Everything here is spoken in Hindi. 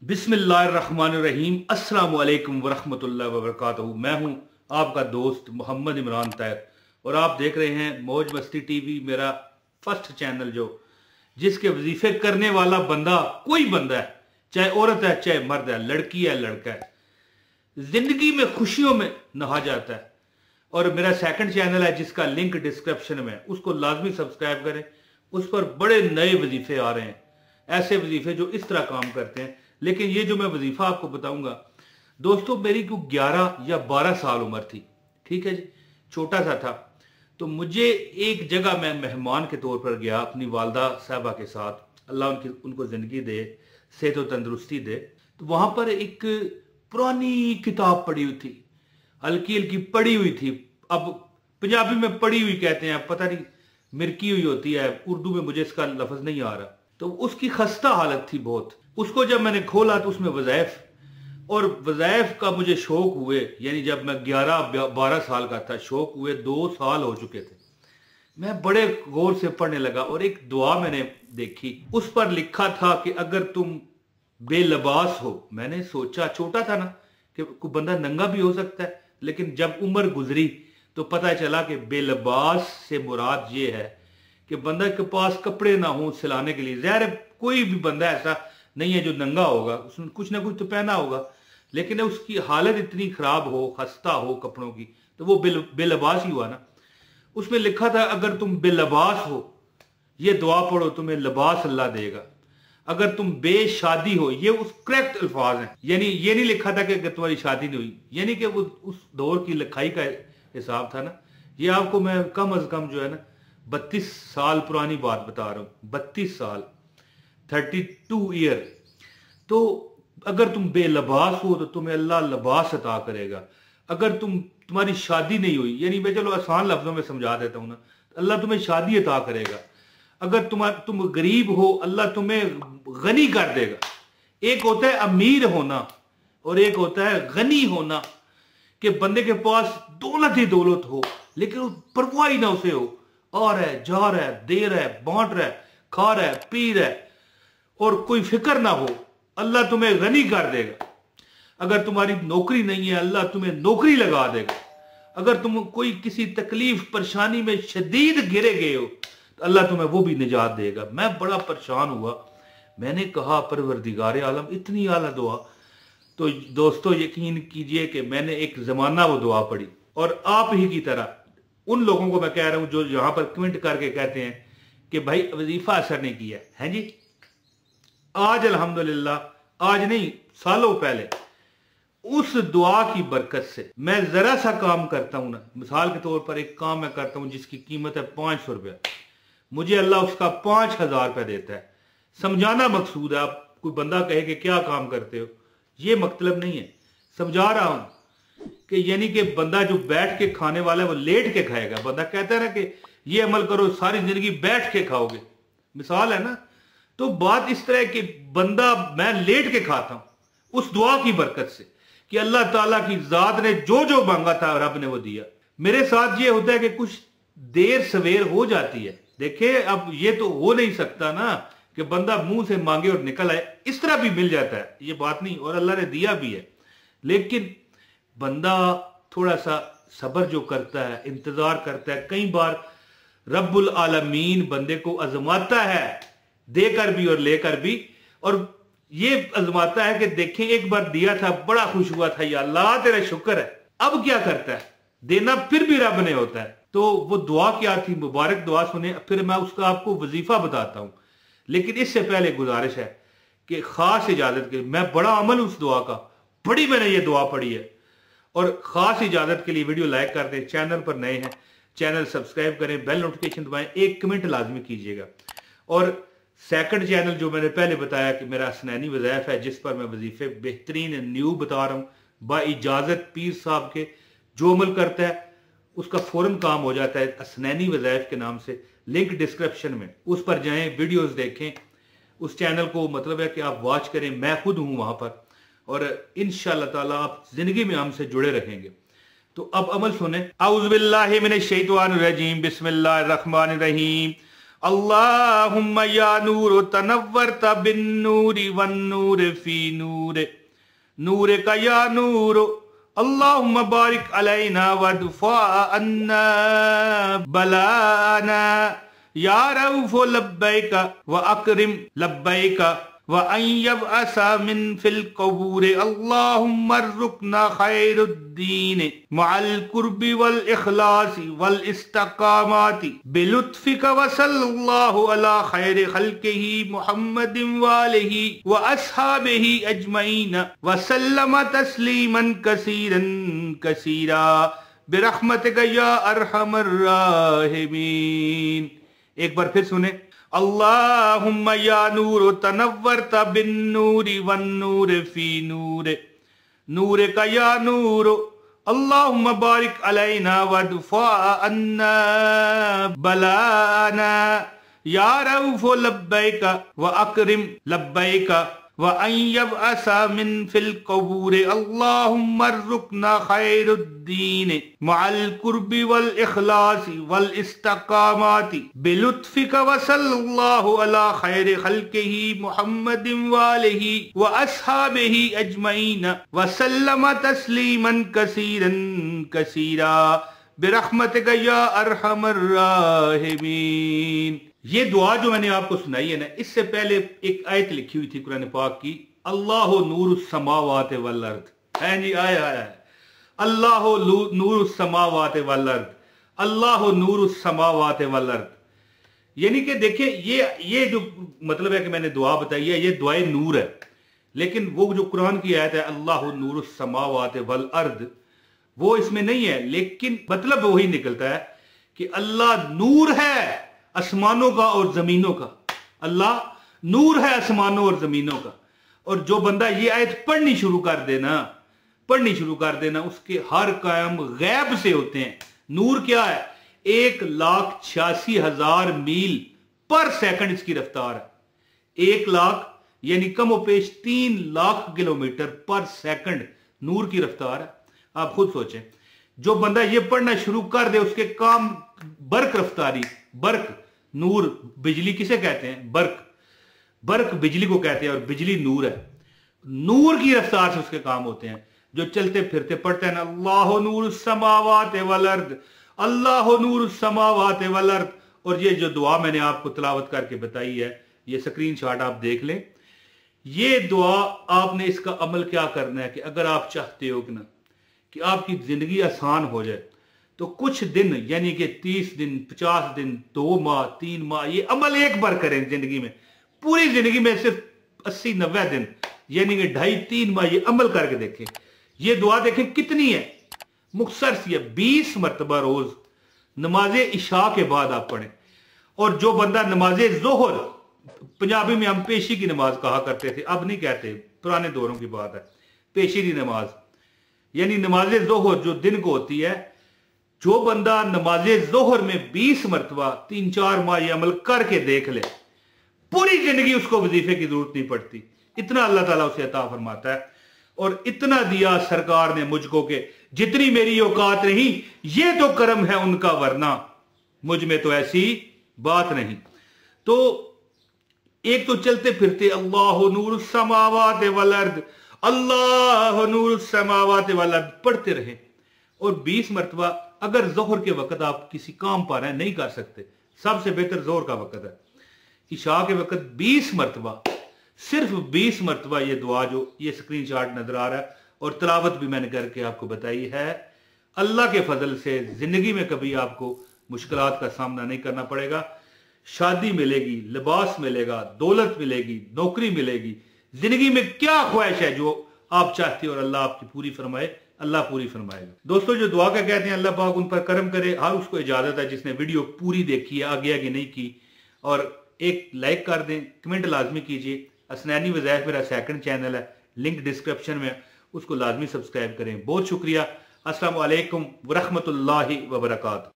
बिस्मिल्लाहिर्रहमानिर्रहीम। अस्सलामु अलैकुम वरहमतुल्लाहि वबरकातुहू। मैं हूं आपका दोस्त मोहम्मद इमरान तैर और आप देख रहे हैं मौज मस्ती टीवी, मेरा फर्स्ट चैनल जिसके वजीफे करने वाला बंदा कोई बंदा है, चाहे औरत है चाहे मर्द है, लड़की है लड़का है, जिंदगी में खुशियों में नहा जाता है। और मेरा सेकंड चैनल है जिसका लिंक डिस्क्रिप्शन में है, उसको लाजमी सब्सक्राइब करें। उस पर बड़े नए वजीफे आ रहे हैं, ऐसे वजीफे जो इस तरह काम करते हैं। लेकिन ये जो मैं वजीफा आपको बताऊंगा दोस्तों, मेरी को 11 या 12 साल उम्र थी, ठीक है जी, छोटा सा था। तो मुझे एक जगह मैं मेहमान के तौर पर गया अपनी वालदा साहबा के साथ, अल्लाह उनको जिंदगी दे, सेहत और तंदुरुस्ती दे। तो वहां पर एक पुरानी किताब पड़ी हुई थी, हल्की हल्की पड़ी हुई थी। अब पंजाबी में पड़ी हुई कहते हैं, पता नहीं मिरकी हुई होती है, उर्दू में मुझे इसका लफ्ज नहीं आ रहा। तो उसकी खस्ता हालत थी बहुत। उसको जब मैंने खोला तो उसमें वज़ाइफ और वज़ाइफ का मुझे शौक हुए, यानी जब मैं 11-12 साल का था, शौक हुए 2 साल हो चुके थे। मैं बड़े गौर से पढ़ने लगा और एक दुआ मैंने देखी, उस पर लिखा था कि अगर तुम बेलबास हो। मैंने सोचा, छोटा था ना, कि कोई बंदा नंगा भी हो सकता है, लेकिन जब उम्र गुजरी तो पता चला कि बेलबास से मुराद ये है कि बंदा के पास कपड़े ना हो सिलाने के लिए। ज़ाहिर है कोई भी बंदा ऐसा नहीं है जो नंगा होगा, उसने कुछ ना कुछ तो पहना होगा, लेकिन उसकी हालत इतनी खराब हो, खस्ता हो कपड़ों की, तो वो बेलबास ही हुआ ना। उसमें लिखा था अगर तुम बेलबास हो, ये दुआ पढ़ो, तुम्हें लिबास अल्लाह देगा। अगर तुम बेशादी हो, ये उस करेक्ट अल्फाज हैं, यानी ये नहीं लिखा था कि अगर तुम्हारी शादी नहीं हुई, यानी कि वो उस दौर की लिखाई का हिसाब था ना। ये आपको मैं कम अज कम जो है ना 32 साल पुरानी बात बता रहा हूं, 32 साल, 32 ईयर। तो अगर तुम बेलबास हो तो तुम्हें अल्लाह लिबास अता करेगा। अगर तुम्हारी शादी नहीं हुई, यानी मैं चलो आसान लफ्जों में समझा देता हूं ना, अल्लाह तुम्हें शादी अता करेगा। अगर तुम गरीब हो, अल्लाह तुम्हें गनी कर देगा। एक होता है अमीर होना और एक होता है गनी होना, कि बंदे के पास दौलत ही दौलत हो, लेकिन वो परवाह ही ना उसे हो, आ रहा है जा रहा है, दे रहा है, बांट रहा है, खा रहा है, पी रहा है, और कोई फिक्र ना हो, अल्लाह तुम्हें गनी कर देगा। अगर तुम्हारी नौकरी नहीं है, अल्लाह तुम्हें नौकरी लगा देगा। अगर तुम कोई किसी तकलीफ परेशानी में शदीद गिरे गए हो तो अल्लाह तुम्हें वो भी निजात देगा। मैं बड़ा परेशान हुआ, मैंने कहा परवरदिगार आलम, इतनी आला दुआ। तो दोस्तों यकीन कीजिए कि मैंने एक जमाना वो दुआ पढ़ी, और आप ही की तरह उन लोगों को मैं कह रहा हूं जो यहां पर कमेंट करके कहते हैं कि भाई वजीफा असर नहीं किया है जी। आज अल्हम्दुलिल्लाह, आज नहीं सालों पहले, उस दुआ की बरकत से मैं जरा सा काम करता हूं ना, मिसाल के तौर पर एक काम मैं करता हूं जिसकी कीमत है 500 रुपया, मुझे अल्लाह उसका 5000 रुपया देता है। समझाना मकसूद है। आप कोई बंदा कहे कि क्या काम करते हो, ये मतलब नहीं है, समझा रहा हूं कि यानी कि बंदा जो बैठ के खाने वाला है वो लेट के खाएगा। बंदा कहता है ना कि ये अमल करो सारी जिंदगी बैठ के खाओगे, मिसाल है ना। तो बात इस तरह कि बंदा, मैं लेट के खाता हूं उस दुआ की बरकत से कि अल्लाह ताला की जात ने जो जो मांगा था रब ने वो दिया। मेरे साथ ये होता है कि कुछ देर सवेर हो जाती है। देखिए अब ये तो हो नहीं सकता ना कि बंदा मुंह से मांगे और निकल आए, इस तरह भी मिल जाता है, ये बात नहीं, और अल्लाह ने दिया भी है। लेकिन बंदा थोड़ा सा सब्र जो करता है, इंतजार करता है, कई बार रब्बुल आलमीन बंदे को आजमाता है, देकर भी और लेकर भी। और ये आजमाता है कि देखें एक बार दिया था, बड़ा खुश हुआ था, या अल्लाह तेरा शुक्र है। अब क्या करता है, देना फिर भी रब ने होता है। तो वो दुआ क्या थी, मुबारक दुआ सुने, फिर मैं उसका आपको वजीफा बताता हूं। लेकिन इससे पहले गुजारिश है कि खास इजाजत के लिए, मैं बड़ा अमल उस दुआ का, बड़ी मैंने ये दुआ पढ़ी है, और खास इजाजत के लिए वीडियो लाइक कर दें, चैनल पर नए हैं चैनल सब्सक्राइब करें, बेल नोटिफिकेशन दबाएं, एक कमेंट लाजमी कीजिएगा। और सेकंड चैनल जो मैंने पहले बताया कि मेरा असनैनी वज़ाइफ है, जिस पर मैं वजीफे बेहतरीन न्यू बता रहा हूँ, बाइजाजत पीर साहब के। जो अमल करता है उसका फौरन काम हो जाता है, असनैनी वज़ाइफ के नाम से। लिंक डिस्क्रिप्शन में, उस पर जाएं, वीडियोस देखें, उस चैनल को मतलब है कि आप वॉच करें, मैं खुद हूं वहां पर, और इंशाअल्लाह ताला आप जिंदगी में हमसे जुड़े रहेंगे। तो अब अमल सुने। औज़ु बिल्लाहि मिनश शैतानिर रजीम, बिस्मिल्लाहिर रहमानिर रहीम। अल्लाहुम्मा या नूर तनव्वरता बिन नूरी वन नूर फी नूर नूर का या नूर अल्लाहुम्मा बारिक अलैना वदफा अन्ना बलाना या रऊफ लब्बैका व अकरिम लब्बैका व अय्यब असा मिन फिल कबूर अल्लाहुम्मा रुकना खैरुद्दीन मअल कुर्बी वल इखलासी वल इस्तकामाती बिलुत्फिका व सल्लल्लाहु अला खैर खल्किही मुहम्मदिन व आलिही व अस्हाबिही अजमईन व सल्लम तस्लीमन कसीरन कसीरा बिरहमतिका या अरहमर राहिमीन। एक बार फिर सुने। अल्लाहुम्मा या नूर तनव्वरता बिन नूरी वन नूर फी नूर नूर का या नूर अल्लाहुम्मा बारिक अलैना वदफा अन्ना बलाना या रऊफ लब्बैका व अकरिम लब्बैका व अय्यब असा मिन फिल कबूर अल्लाहुम्मा रुकना खैरुद्दीन मअल कुर्बी वल इखलासी वल इस्तकामाती बिलुत्फिका व सल्लल्लाहु अला खैर खल्किही मुहम्मदिन व आलिही व अस्हाबिही अजमईन व सल्लम तस्लीमन कसीरन कसीरा बिरहमतिका या अरहमर राहिमीन। ये दुआ जो मैंने आपको सुनाई है ना, इससे पहले एक आयत लिखी हुई थी कुरान पाक की, अल्लाह नूरुस समावात वल अर्द। है जी, आया है अल्लाह नूरुस समावात वल अर्द, अल्लाह नूरुस समावात वल अर्द। यानी कि देखिए ये जो मतलब है कि मैंने दुआ बताई है, ये दुआए नूर है, लेकिन वो जो कुरान की आयत है अल्लाह नूरुस समावात वल अर्द, वो इसमें नहीं है, लेकिन मतलब वही निकलता है कि अल्लाह नूर है आसमानों का और जमीनों का। अल्लाह नूर है आसमानों और जमीनों का। और जो बंदा ये आयत पढ़नी शुरू कर देना उसके हर कायम गैब से होते हैं। नूर क्या है? 1,86,000 मील पर सेकंड इसकी रफ्तार है। 1 लाख यानी कमोपेश 3 लाख किलोमीटर पर सेकंड नूर की रफ्तार है। आप खुद सोचें, जो बंदा ये पढ़ना शुरू कर दे उसके काम बर्क रफ्तारी, बर्क नूर, बिजली किसे कहते हैं? बर्क बिजली को कहते हैं और बिजली नूर है। नूर की रफ्तार से उसके काम होते हैं। जो चलते फिरते पढ़ते हैं ना, अल्लाह नूरुस समावात वल अर्द, अल्लाह नूरुस समावात वल अर्द। और ये जो दुआ मैंने आपको तिलावत करके बताई है, ये स्क्रीनशॉट आप देख लें। ये दुआ आपने इसका अमल क्या करना है कि अगर आप चाहते हो कि ना कि आपकी जिंदगी आसान हो जाए, तो कुछ दिन यानी कि 30 दिन, 50 दिन, 2 माह, 3 माह, ये अमल एक बार करें जिंदगी में। पूरी जिंदगी में सिर्फ 80-90 दिन यानी कि 2.5-3 माह ये अमल करके देखें। ये दुआ देखें कितनी है, मुख्तसर सी है। 20 मरतबा रोज नमाज इशा के बाद आप पढ़ें। और जो बंदा नमाज जोहर, पंजाबी में हम पेशी की नमाज कहा करते थे, अब नहीं कहते, पुराने दौरों की बात है, पेशी की नमाज यानी नमाज जोहर जो दिन को होती है, जो बंदा नमाज जोहर में 20 मरतबा 3-4 माह ये अमल करके देख ले, पूरी जिंदगी उसको वजीफे की जरूरत नहीं पड़ती। इतना अल्लाह ताला उसे अता फरमाता है। और इतना दिया सरकार ने मुझको के जितनी मेरी औकात नहीं, ये तो करम है उनका, वरना मुझ में तो ऐसी बात नहीं। तो एक तो चलते फिरते अल्लाह नूरुस समावात वल अर्द, अल्लाह नूरुस समावात वल अर्द पढ़ते रहे। और 20 मरतबा, अगर जोहर के वक्त आप किसी काम पर हैं, नहीं कर सकते, सबसे बेहतर जोहर का वक्त है। इशा के वक्त 20 मरतबा, सिर्फ 20 मरतबा ये दुआ जो ये स्क्रीनशॉट नजर आ रहा है और तिलावत भी मैंने करके आपको बताई है। अल्लाह के फजल से जिंदगी में कभी आपको मुश्किलात का सामना नहीं करना पड़ेगा। शादी मिलेगी, लिबास मिलेगा, दौलत मिलेगी, नौकरी मिलेगी। जिंदगी में क्या ख्वाहिश है जो आप चाहते हो और अल्लाह आपकी पूरी फरमाए, अल्लाह पूरी फरमाएगा। दोस्तों, जो दुआ का कहते हैं अल्लाह पाक उन पर करम करे। हर उसको इजाजत है जिसने वीडियो पूरी देखी है, आगे आगे नहीं की। और एक लाइक कर दें, कमेंट लाजमी कीजिए। असनैनी वज़ाइफ मेरा सेकंड चैनल है, लिंक डिस्क्रिप्शन में, उसको लाजमी सब्सक्राइब करें। बहुत शुक्रिया। अस्सलामु अलैकुम व रहमतुल्लाहि व बरकातहू।